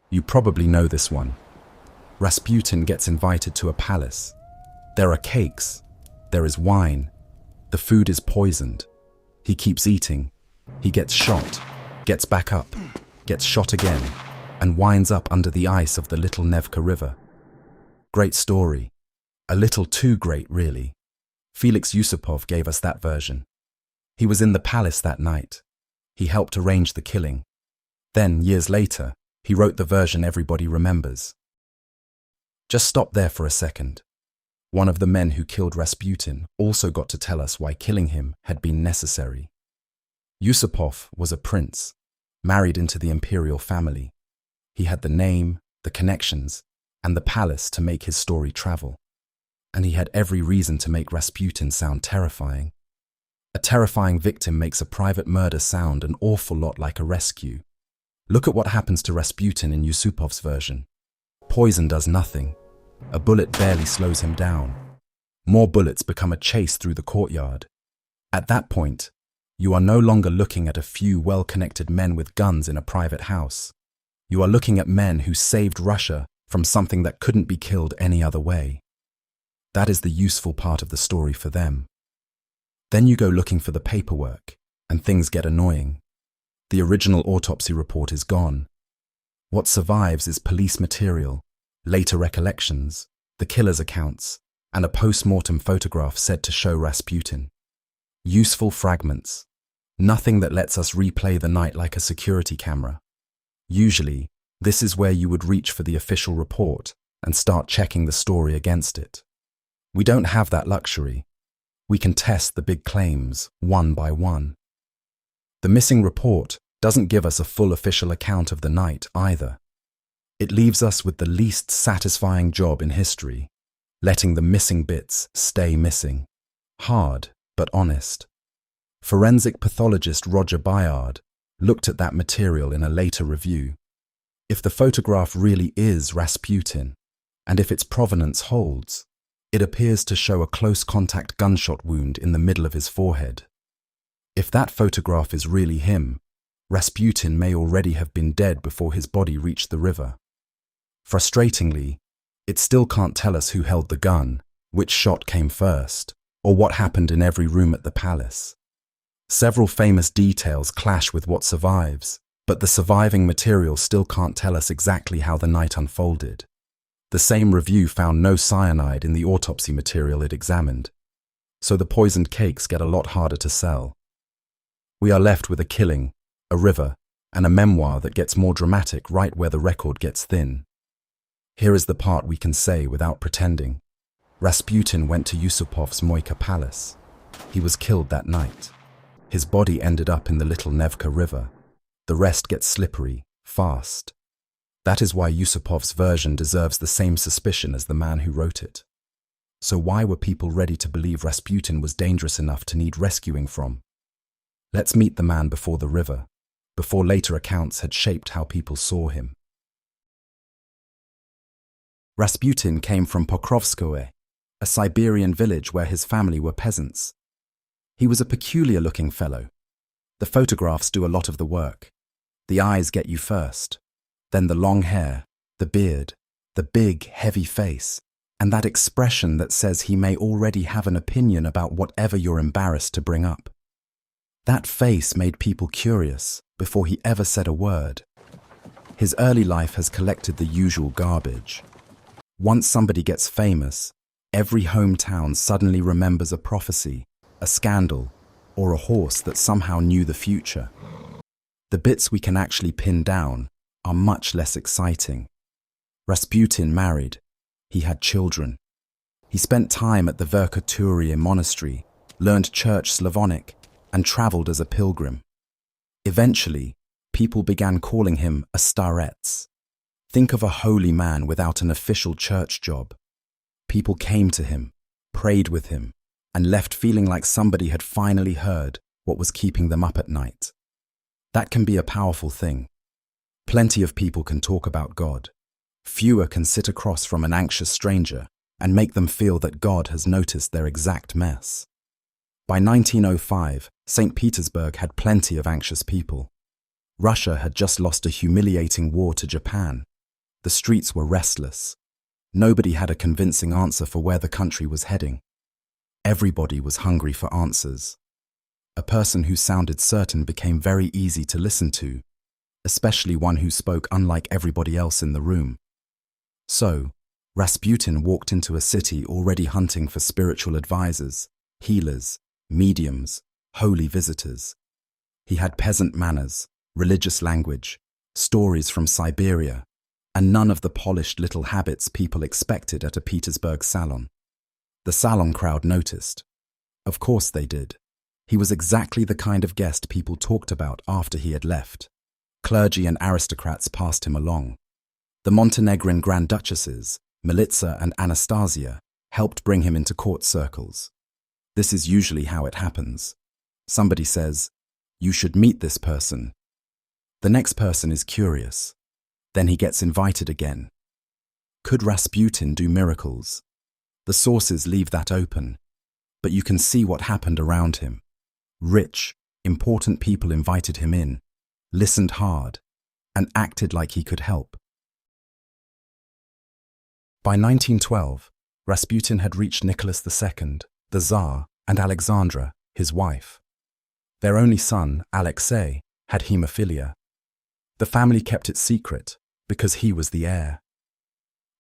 You probably know this one. Rasputin gets invited to a palace. There are cakes. There is wine. The food is poisoned. He keeps eating. He gets shot, gets back up, gets shot again, and winds up under the ice of the little Nevka River. Great story. A little too great, really. Felix Yusupov gave us that version. He was in the palace that night. He helped arrange the killing. Then, years later, he wrote the version everybody remembers. Just stop there for a second. One of the men who killed Rasputin also got to tell us why killing him had been necessary. Yusupov was a prince, married into the imperial family. He had the name, the connections, and the palace to make his story travel. And he had every reason to make Rasputin sound terrifying. A terrifying victim makes a private murder sound an awful lot like a rescue. Look at what happens to Rasputin in Yusupov's version. Poison does nothing. A bullet barely slows him down. More bullets become a chase through the courtyard. At that point, you are no longer looking at a few well-connected men with guns in a private house. You are looking at men who saved Russia from something that couldn't be killed any other way. That is the useful part of the story for them. Then you go looking for the paperwork, and things get annoying. The original autopsy report is gone. What survives is police material, later recollections, the killer's accounts, and a post-mortem photograph said to show Rasputin. Useful fragments. Nothing that lets us replay the night like a security camera. Usually, this is where you would reach for the official report and start checking the story against it. We don't have that luxury. We can test the big claims one by one. The missing report doesn't give us a full official account of the night either. It leaves us with the least satisfying job in history, letting the missing bits stay missing. Hard, but honest. Forensic pathologist Roger Bayard looked at that material in a later review. If the photograph really is Rasputin, and if its provenance holds, it appears to show a close contact gunshot wound in the middle of his forehead. If that photograph is really him, Rasputin may already have been dead before his body reached the river. Frustratingly, it still can't tell us who held the gun, which shot came first, or what happened in every room at the palace. Several famous details clash with what survives, but the surviving material still can't tell us exactly how the night unfolded. The same review found no cyanide in the autopsy material it examined, so the poisoned cakes get a lot harder to sell. We are left with a killing, a river, and a memoir that gets more dramatic right where the record gets thin. Here is the part we can say without pretending. Rasputin went to Yusupov's Moika palace. He was killed that night. His body ended up in the little Nevka River. The rest gets slippery, fast. That is why Yusupov's version deserves the same suspicion as the man who wrote it. So why were people ready to believe Rasputin was dangerous enough to need rescuing from? Let's meet the man before the river, before later accounts had shaped how people saw him. Rasputin came from Pokrovskoe, a Siberian village where his family were peasants. He was a peculiar-looking fellow. The photographs do a lot of the work. The eyes get you first, then the long hair, the beard, the big, heavy face, and that expression that says he may already have an opinion about whatever you're embarrassed to bring up. That face made people curious before he ever said a word. His early life has collected the usual garbage. Once somebody gets famous, every hometown suddenly remembers a prophecy, a scandal, or a horse that somehow knew the future. The bits we can actually pin down are much less exciting. Rasputin married. He had children. He spent time at the Verkhoturye monastery, learned Church Slavonic, and traveled as a pilgrim. Eventually, people began calling him a starets. Think of a holy man without an official church job. People came to him, prayed with him, and left feeling like somebody had finally heard what was keeping them up at night. That can be a powerful thing. Plenty of people can talk about God. Fewer can sit across from an anxious stranger and make them feel that God has noticed their exact mess. By 1905, St. Petersburg had plenty of anxious people. Russia had just lost a humiliating war to Japan, The streets were restless. Nobody had a convincing answer for where the country was heading. Everybody was hungry for answers. A person who sounded certain became very easy to listen to, especially one who spoke unlike everybody else in the room. So, Rasputin walked into a city already hunting for spiritual advisors, healers, mediums, holy visitors. He had peasant manners, religious language, stories from Siberia, and none of the polished little habits people expected at a Petersburg salon. The salon crowd noticed. Of course they did. He was exactly the kind of guest people talked about after he had left. Clergy and aristocrats passed him along. The Montenegrin Grand Duchesses, Militsa and Anastasia, helped bring him into court circles. This is usually how it happens. Somebody says, "You should meet this person." The next person is curious. Then he gets invited again. Could Rasputin do miracles? The sources leave that open, but you can see what happened around him. Rich, important people invited him in, listened hard, and acted like he could help. By 1912, Rasputin had reached Nicholas II, the Tsar, and Alexandra, his wife. Their only son, Alexei, had hemophilia. The family kept it secret because he was the heir.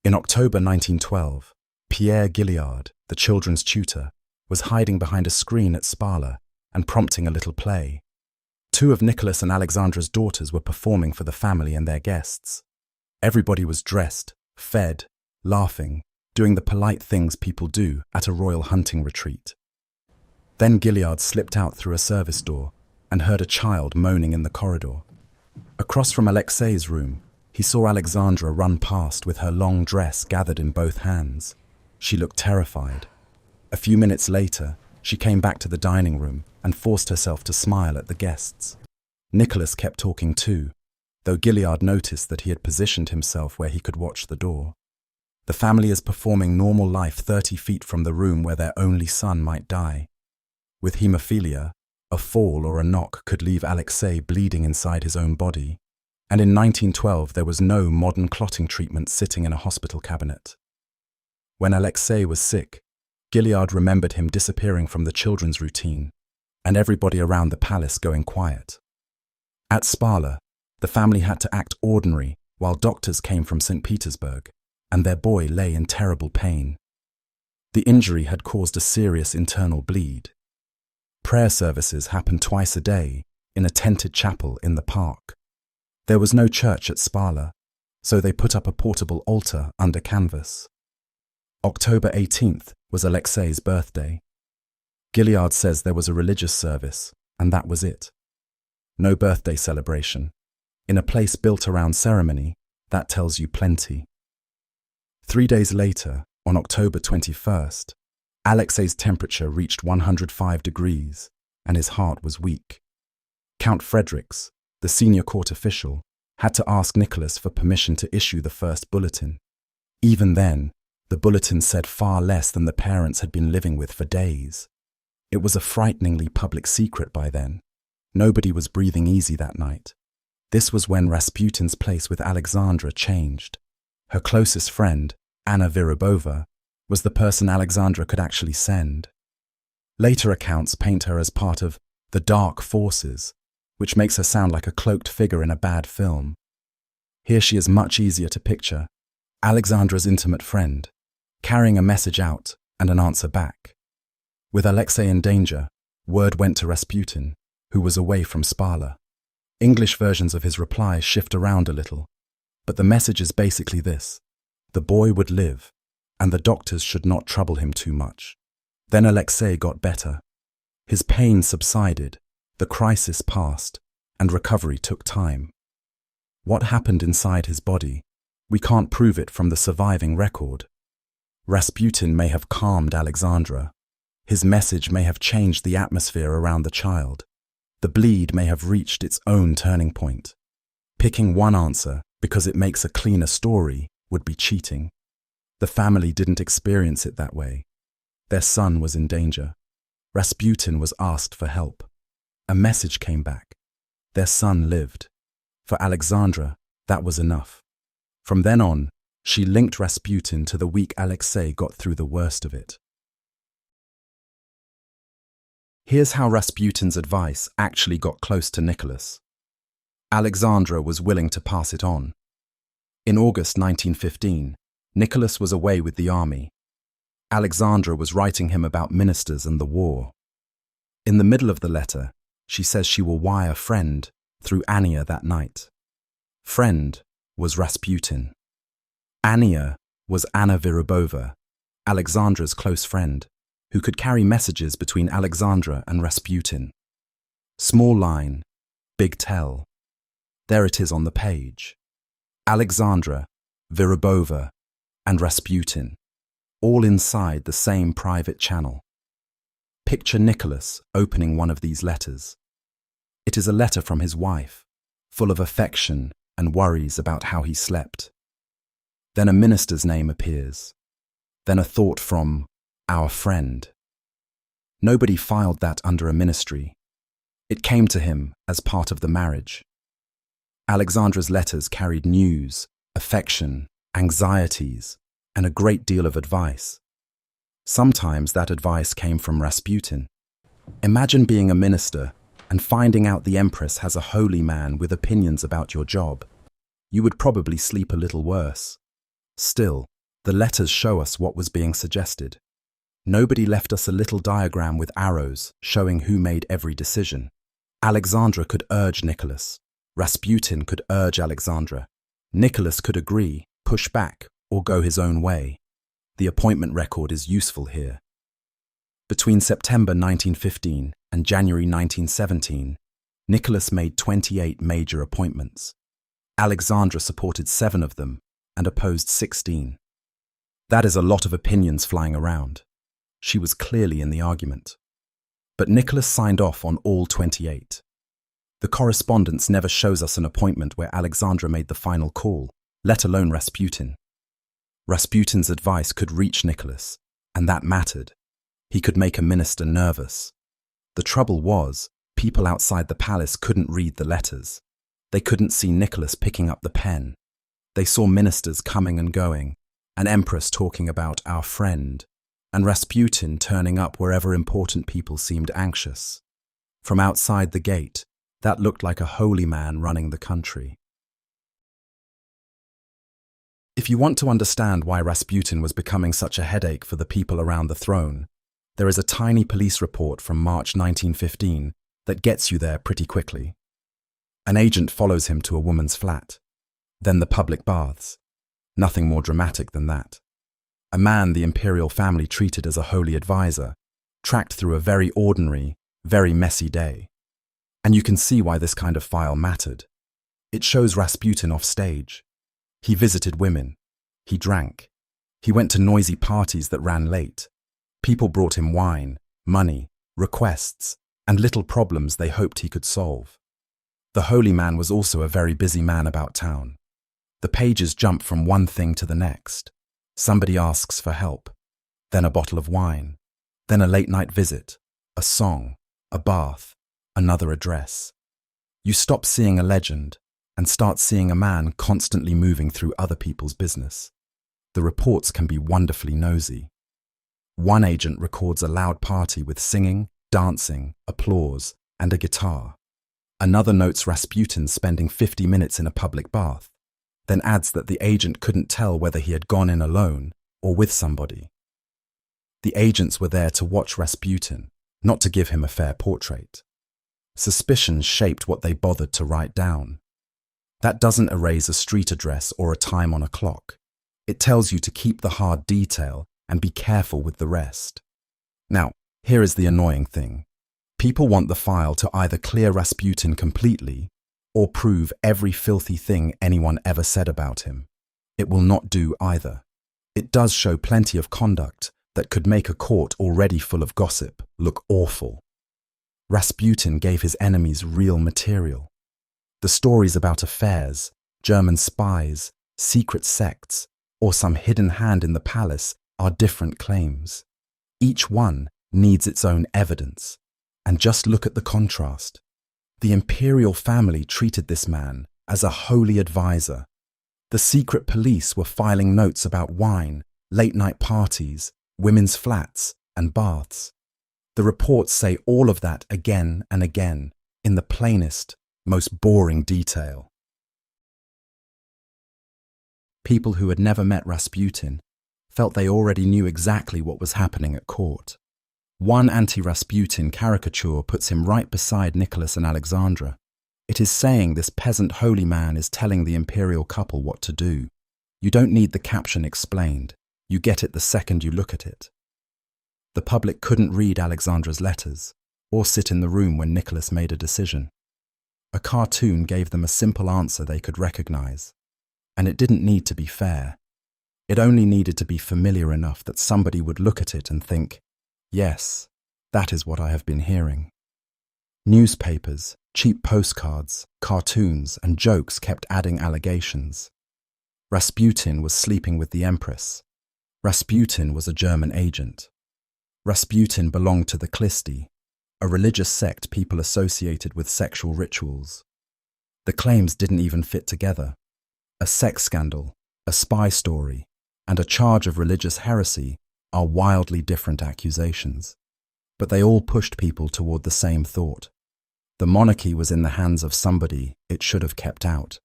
In October 1912, Pierre Gilliard, the children's tutor, was hiding behind a screen at Spala and prompting a little play. Two of Nicholas and Alexandra's daughters were performing for the family and their guests. Everybody was dressed, fed, laughing, doing the polite things people do at a royal hunting retreat. Then Gilliard slipped out through a service door and heard a child moaning in the corridor. Across from Alexei's room, he saw Alexandra run past with her long dress gathered in both hands. She looked terrified. A few minutes later, she came back to the dining room and forced herself to smile at the guests. Nicholas kept talking too, though Gilliard noticed that he had positioned himself where he could watch the door. The family is performing normal life 30 feet from the room where their only son might die. With hemophilia, a fall or a knock could leave Alexei bleeding inside his own body, and in 1912 there was no modern clotting treatment sitting in a hospital cabinet. When Alexei was sick, Gilliard remembered him disappearing from the children's routine, and everybody around the palace going quiet. At Spala, the family had to act ordinary while doctors came from St. Petersburg, and their boy lay in terrible pain. The injury had caused a serious internal bleed. Prayer services happened twice a day in a tented chapel in the park. There was no church at Spala, so they put up a portable altar under canvas. October 18th was Alexei's birthday. Gilliard says there was a religious service, and that was it. No birthday celebration. In a place built around ceremony, that tells you plenty. 3 days later, on October 21st, Alexei's temperature reached 105 degrees, and his heart was weak. Count Fredericks, the senior court official, had to ask Nicholas for permission to issue the first bulletin. Even then, the bulletin said far less than the parents had been living with for days. It was a frighteningly public secret by then. Nobody was breathing easy that night. This was when Rasputin's place with Alexandra changed. Her closest friend, Anna Virubova, was the person Alexandra could actually send. Later accounts paint her as part of the dark forces, which makes her sound like a cloaked figure in a bad film. Here she is much easier to picture, Alexandra's intimate friend, carrying a message out and an answer back. With Alexei in danger, word went to Rasputin, who was away from Spala. English versions of his reply shift around a little, but the message is basically this: the boy would live, and the doctors should not trouble him too much. Then Alexei got better. His pain subsided, the crisis passed, and recovery took time. What happened inside his body? We can't prove it from the surviving record. Rasputin may have calmed Alexandra. His message may have changed the atmosphere around the child. The bleed may have reached its own turning point. Picking one answer because it makes a cleaner story would be cheating. The family didn't experience it that way. Their son was in danger. Rasputin was asked for help. A message came back. Their son lived. For Alexandra, that was enough. From then on, she linked Rasputin to the week Alexei got through the worst of it. Here's how Rasputin's advice actually got close to Nicholas. Alexandra was willing to pass it on. In August 1915, Nicholas was away with the army. Alexandra was writing him about ministers and the war. In the middle of the letter, she says she will wire friend through Ania that night. Friend was Rasputin. Ania was Anna Virubova, Alexandra's close friend, who could carry messages between Alexandra and Rasputin. Small line, big tell. There it is on the page. Alexandra, Virubova, and Rasputin, all inside the same private channel. Picture Nicholas opening one of these letters. It is a letter from his wife, full of affection and worries about how he slept. Then a minister's name appears. Then a thought from our friend. Nobody filed that under a ministry. It came to him as part of the marriage. Alexandra's letters carried news, affection, anxieties, and a great deal of advice. Sometimes that advice came from Rasputin. Imagine being a minister and finding out the Empress has a holy man with opinions about your job. You would probably sleep a little worse. Still, the letters show us what was being suggested. Nobody left us a little diagram with arrows showing who made every decision. Alexandra could urge Nicholas. Rasputin could urge Alexandra. Nicholas could agree, push back, or go his own way. The appointment record is useful here. Between September 1915 and January 1917, Nicholas made 28 major appointments. Alexandra supported 7 of them and opposed 16. That is a lot of opinions flying around. She was clearly in the argument. But Nicholas signed off on all 28. The correspondence never shows us an appointment where Alexandra made the final call, let alone Rasputin. Rasputin's advice could reach Nicholas, and that mattered. He could make a minister nervous. The trouble was, people outside the palace couldn't read the letters. They couldn't see Nicholas picking up the pen. They saw ministers coming and going, an empress talking about our friend, and Rasputin turning up wherever important people seemed anxious. From outside the gate, that looked like a holy man running the country. If you want to understand why Rasputin was becoming such a headache for the people around the throne, there is a tiny police report from March 1915 that gets you there pretty quickly. An agent follows him to a woman's flat. Then the public baths. Nothing more dramatic than that. A man the imperial family treated as a holy advisor, tracked through a very ordinary, very messy day. And you can see why this kind of file mattered. It shows Rasputin off stage. He visited women. He drank. He went to noisy parties that ran late. People brought him wine, money, requests, and little problems they hoped he could solve. The holy man was also a very busy man about town. The pages jump from one thing to the next. Somebody asks for help, then a bottle of wine, then a late-night visit, a song, a bath, another address. You stop seeing a legend and start seeing a man constantly moving through other people's business. The reports can be wonderfully nosy. One agent records a loud party with singing, dancing, applause, and a guitar. Another notes Rasputin spending 50 minutes in a public bath, then adds that the agent couldn't tell whether he had gone in alone or with somebody. The agents were there to watch Rasputin, not to give him a fair portrait. Suspicions shaped what they bothered to write down. That doesn't erase a street address or a time on a clock. It tells you to keep the hard detail and be careful with the rest. Now, here is the annoying thing. People want the file to either clear Rasputin completely or prove every filthy thing anyone ever said about him. It will not do either. It does show plenty of conduct that could make a court already full of gossip look awful. Rasputin gave his enemies real material. The stories about affairs, German spies, secret sects, or some hidden hand in the palace are different claims. Each one needs its own evidence. And just look at the contrast. The imperial family treated this man as a holy advisor. The secret police were filing notes about wine, late-night parties, women's flats, and baths. The reports say all of that again and again, in the plainest, most boring detail. People who had never met Rasputin felt they already knew exactly what was happening at court. One anti-Rasputin caricature puts him right beside Nicholas and Alexandra. It is saying this peasant holy man is telling the imperial couple what to do. You don't need the caption explained. You get it the second you look at it. The public couldn't read Alexandra's letters or sit in the room when Nicholas made a decision. A cartoon gave them a simple answer they could recognize. And it didn't need to be fair. It only needed to be familiar enough that somebody would look at it and think, yes, that is what I have been hearing. Newspapers, cheap postcards, cartoons, and jokes kept adding allegations. Rasputin was sleeping with the Empress. Rasputin was a German agent. Rasputin belonged to the Klisti, a religious sect people associated with sexual rituals. The claims didn't even fit together. A sex scandal, a spy story, and a charge of religious heresy are wildly different accusations. But they all pushed people toward the same thought. The monarchy was in the hands of somebody it should have kept out.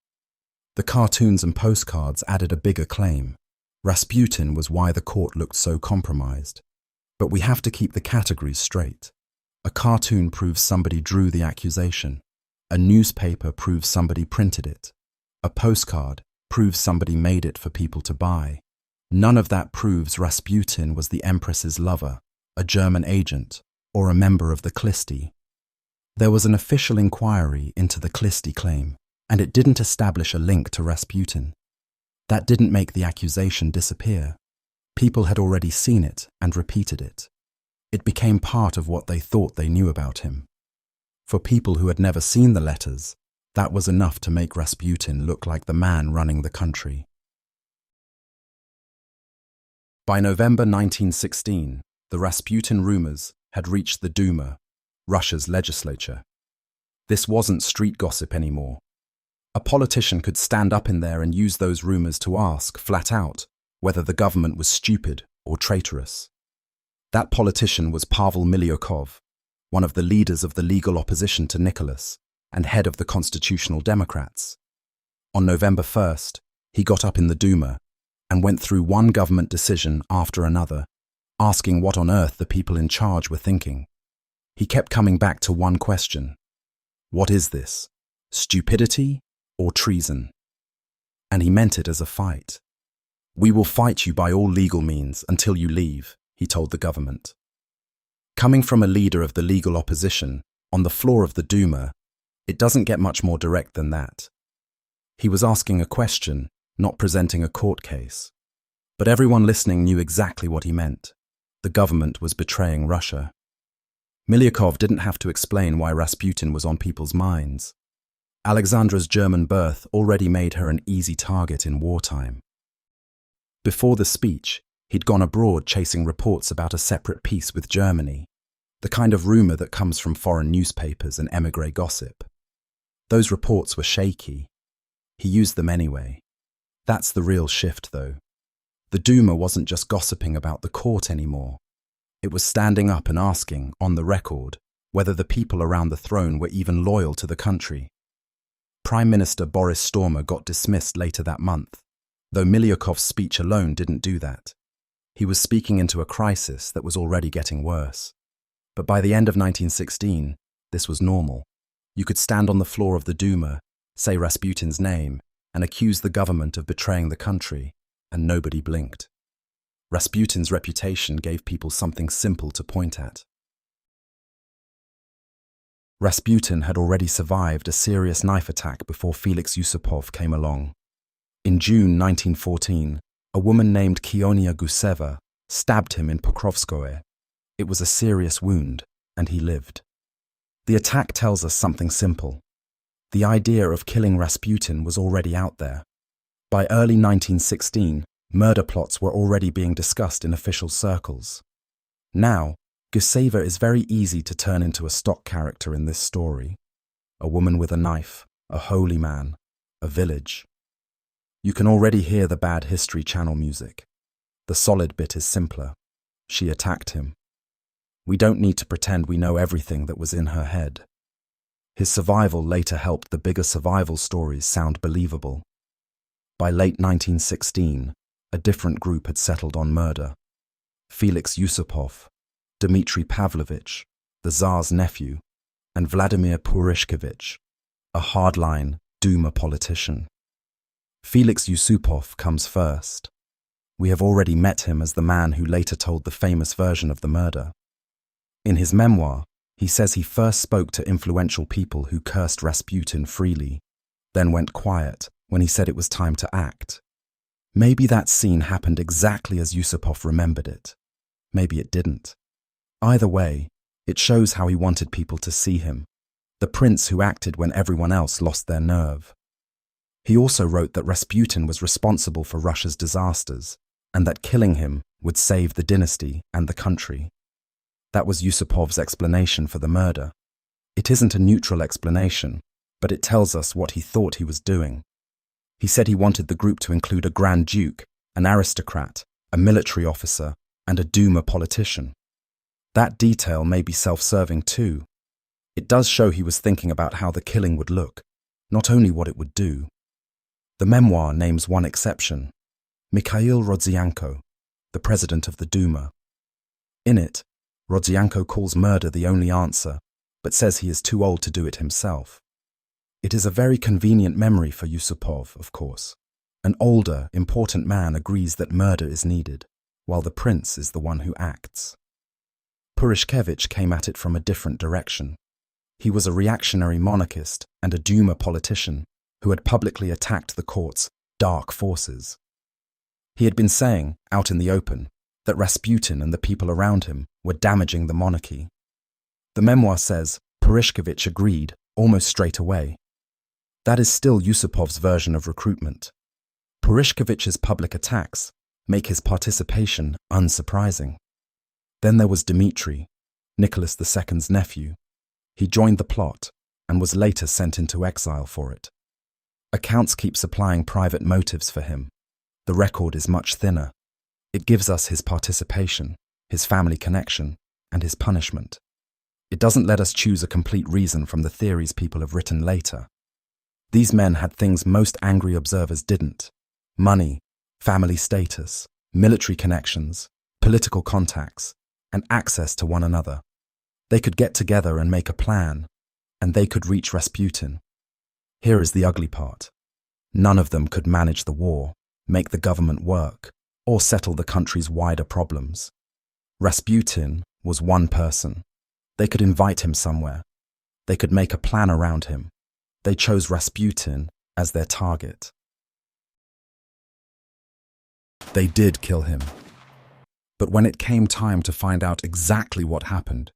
The cartoons and postcards added a bigger claim. Rasputin was why the court looked so compromised. But we have to keep the categories straight. A cartoon proves somebody drew the accusation. A newspaper proves somebody printed it. A postcard proves somebody made it for people to buy. None of that proves Rasputin was the Empress's lover, a German agent, or a member of the Klisti. There was an official inquiry into the Klisti claim, and it didn't establish a link to Rasputin. That didn't make the accusation disappear. People had already seen it and repeated it. It became part of what they thought they knew about him. For people who had never seen the letters, that was enough to make Rasputin look like the man running the country. By November 1916, the Rasputin rumors had reached the Duma, Russia's legislature. This wasn't street gossip anymore. A politician could stand up in there and use those rumors to ask, flat out, whether the government was stupid or traitorous. That politician was Pavel Miliukov, one of the leaders of the legal opposition to Nicholas and head of the Constitutional Democrats. On November 1st, he got up in the Duma and went through one government decision after another, asking what on earth the people in charge were thinking. He kept coming back to one question. What is this? Stupidity or treason? And he meant it as a fight. We will fight you by all legal means until you leave, he told the government. Coming from a leader of the legal opposition, on the floor of the Duma, it doesn't get much more direct than that. He was asking a question, not presenting a court case. But everyone listening knew exactly what he meant. The government was betraying Russia. Miliukov didn't have to explain why Rasputin was on people's minds. Alexandra's German birth already made her an easy target in wartime. Before the speech, he'd gone abroad chasing reports about a separate peace with Germany, the kind of rumor that comes from foreign newspapers and émigré gossip. Those reports were shaky. He used them anyway. That's the real shift, though. The Duma wasn't just gossiping about the court anymore. It was standing up and asking, on the record, whether the people around the throne were even loyal to the country. Prime Minister Boris Stormer got dismissed later that month, though Miliukov's speech alone didn't do that. He was speaking into a crisis that was already getting worse. But by the end of 1916, this was normal. You could stand on the floor of the Duma, say Rasputin's name, and accuse the government of betraying the country, and nobody blinked. Rasputin's reputation gave people something simple to point at. Rasputin had already survived a serious knife attack before Felix Yusupov came along. In June 1914, a woman named Kionia Guseva stabbed him in Pokrovskoye. It was a serious wound, and he lived. The attack tells us something simple. The idea of killing Rasputin was already out there. By early 1916, murder plots were already being discussed in official circles. Now, Guseva is very easy to turn into a stock character in this story. A woman with a knife, a holy man, a village. You can already hear the bad History Channel music. The solid bit is simpler. She attacked him. We don't need to pretend we know everything that was in her head. His survival later helped the bigger survival stories sound believable. By late 1916, a different group had settled on murder. Felix Yusupov, Dmitry Pavlovich, the Tsar's nephew, and Vladimir Purishkevich, a hardline Duma politician. Felix Yusupov comes first. We have already met him as the man who later told the famous version of the murder. In his memoir, he says he first spoke to influential people who cursed Rasputin freely, then went quiet when he said it was time to act. Maybe that scene happened exactly as Yusupov remembered it. Maybe it didn't. Either way, it shows how he wanted people to see him, the prince who acted when everyone else lost their nerve. He also wrote that Rasputin was responsible for Russia's disasters, and that killing him would save the dynasty and the country. That was Yusupov's explanation for the murder. It isn't a neutral explanation, but it tells us what he thought he was doing. He said he wanted the group to include a Grand Duke, an aristocrat, a military officer, and a Duma politician. That detail may be self-serving too. It does show he was thinking about how the killing would look, not only what it would do. The memoir names one exception, Mikhail Rodzianko, the president of the Duma. In it, Rodzianko calls murder the only answer, but says he is too old to do it himself. It is a very convenient memory for Yusupov, of course. An older, important man agrees that murder is needed, while the prince is the one who acts. Purishkevich came at it from a different direction. He was a reactionary monarchist and a Duma politician who had publicly attacked the court's dark forces. He had been saying, out in the open, that Rasputin and the people around him were damaging the monarchy. The memoir says Purishkevich agreed almost straight away. That is still Yusupov's version of recruitment. Purishkevich's public attacks make his participation unsurprising. Then there was Dmitry, Nicholas II's nephew. He joined the plot and was later sent into exile for it. Accounts keep supplying private motives for him. The record is much thinner. It gives us his participation, his family connection, and his punishment. It doesn't let us choose a complete reason from the theories people have written later. These men had things most angry observers didn't: money, family status, military connections, political contacts, and access to one another. They could get together and make a plan, and they could reach Rasputin. Here is the ugly part. None of them could manage the war, make the government work, or settle the country's wider problems. Rasputin was one person. They could invite him somewhere. They could make a plan around him. They chose Rasputin as their target. They did kill him. But when it came time to find out exactly what happened,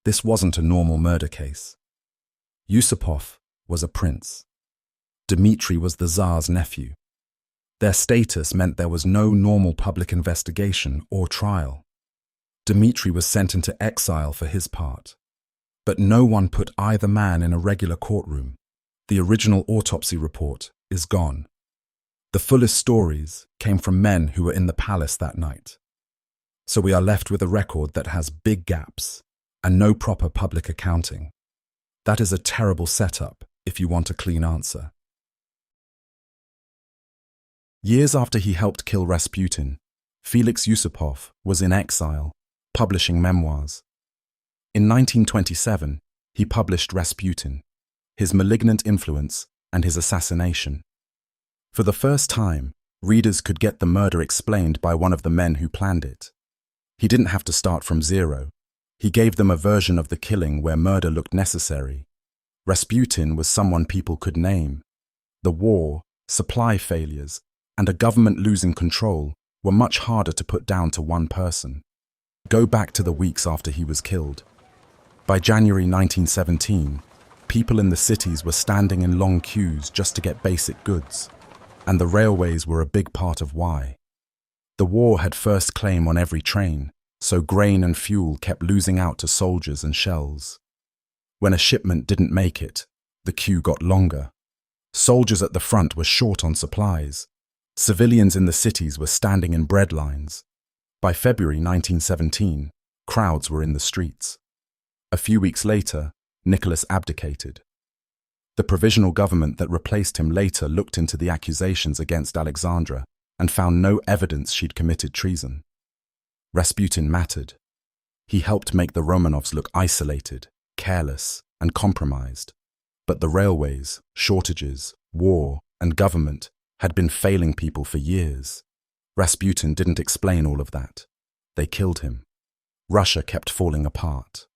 this wasn't a normal murder case. Yusupov was a prince. Dmitry was the Tsar's nephew. Their status meant there was no normal public investigation or trial. Dmitry was sent into exile for his part. But no one put either man in a regular courtroom. The original autopsy report is gone. The fullest stories came from men who were in the palace that night. So we are left with a record that has big gaps and no proper public accounting. That is a terrible setup if you want a clean answer. Years after he helped kill Rasputin, Felix Yusupov was in exile, publishing memoirs. In 1927, he published Rasputin, his malignant influence and his assassination. For the first time, readers could get the murder explained by one of the men who planned it. He didn't have to start from zero. He gave them a version of the killing where murder looked necessary. Rasputin was someone people could name. The war, supply failures, and a government losing control were much harder to put down to one person. Go back to the weeks after he was killed. By January 1917, people in the cities were standing in long queues just to get basic goods, and the railways were a big part of why. The war had first claim on every train, so grain and fuel kept losing out to soldiers and shells. When a shipment didn't make it, the queue got longer. Soldiers at the front were short on supplies, Civilians in the cities were standing in bread lines. By February 1917, crowds were in the streets. A few weeks later, Nicholas abdicated. The provisional government that replaced him later looked into the accusations against Alexandra and found no evidence she'd committed treason. Rasputin mattered. He helped make the Romanovs look isolated, careless, and compromised. But the railways, shortages, war, and government had been failing people for years. Rasputin didn't explain all of that. They killed him. Russia kept falling apart.